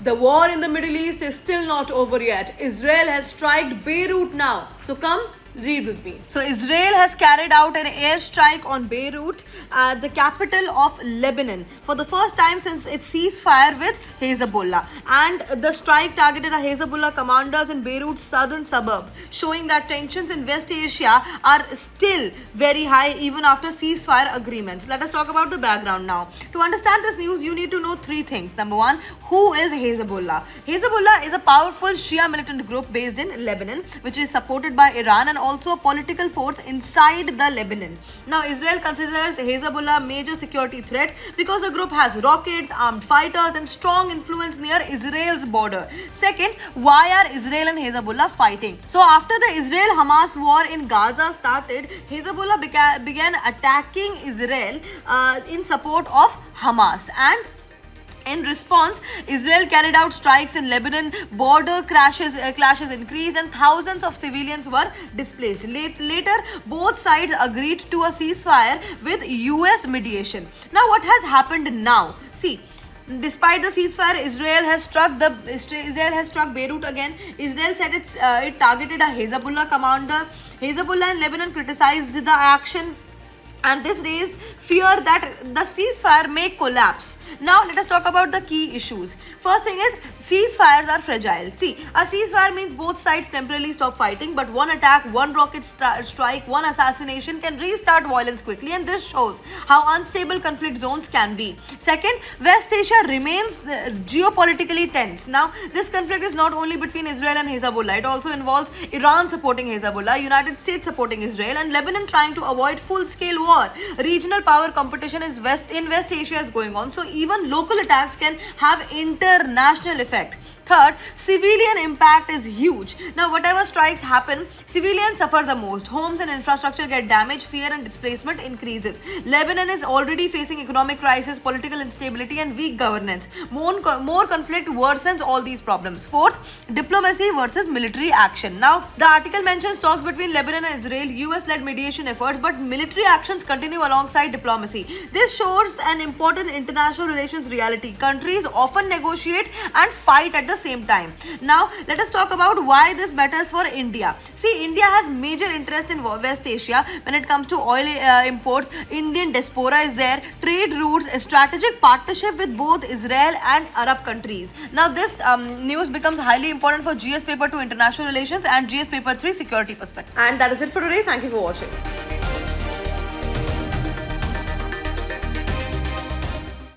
The war in the Middle East is still not over yet. Israel has struck Beirut now. So come, read with me. So Israel has carried out an airstrike on Beirut, the capital of Lebanon, for the first time since its ceasefire with Hezbollah. And the strike targeted a Hezbollah commanders in Beirut's southern suburb, showing that tensions in West Asia are still very high even after ceasefire agreements. Let us talk about the background now. To understand this news, you need to know three things. Number one, who is Hezbollah? Hezbollah is a powerful Shia militant group based in Lebanon, which is supported by Iran and also a political force inside the Lebanon. Now, Israel considers Hezbollah a major security threat because the group has rockets, armed fighters, and strong influence near Israel's border. Second, why are Israel and Hezbollah fighting? So, after the Israel-Hamas war in Gaza started, Hezbollah began attacking Israel in support of Hamas, and in response, Israel carried out strikes in Lebanon, border clashes increased, and thousands of civilians were displaced. Later, both sides agreed to a ceasefire with US mediation. Now, what has happened now? See, despite the ceasefire, Israel has struck Beirut again. Israel said it targeted a Hezbollah commander. Hezbollah in Lebanon criticized the action, and this raised fear that the ceasefire may collapse. Now, let us talk about the key issues. First thing is, ceasefires are fragile. See, a ceasefire means both sides temporarily stop fighting, but one attack, one rocket strike, one assassination can restart violence quickly, and this shows how unstable conflict zones can be. Second, West Asia remains geopolitically tense. Now, this conflict is not only between Israel and Hezbollah, it also involves Iran supporting Hezbollah, United States supporting Israel, and Lebanon trying to avoid full-scale war. Regional power competition in West Asia is going on, so even local attacks can have international effect. Third, civilian impact is huge. Now, whatever strikes happen, civilians suffer the most. Homes and infrastructure get damaged, fear and displacement increases. Lebanon is already facing economic crisis, political instability, and weak governance. More conflict worsens all these problems. Fourth, diplomacy versus military action. Now, the article mentions talks between Lebanon and Israel, US-led mediation efforts, but military actions continue alongside diplomacy. This shows an important international relations reality. Countries often negotiate and fight at the same time. Now, let us talk about why this matters for India. See, India has major interest in West Asia when it comes to oil imports. Indian diaspora is there, trade routes, a strategic partnership with both Israel and Arab countries. Now, this news becomes highly important for GS Paper 2 International Relations and GS Paper 3 Security Perspective. And that is it for today. Thank you for watching.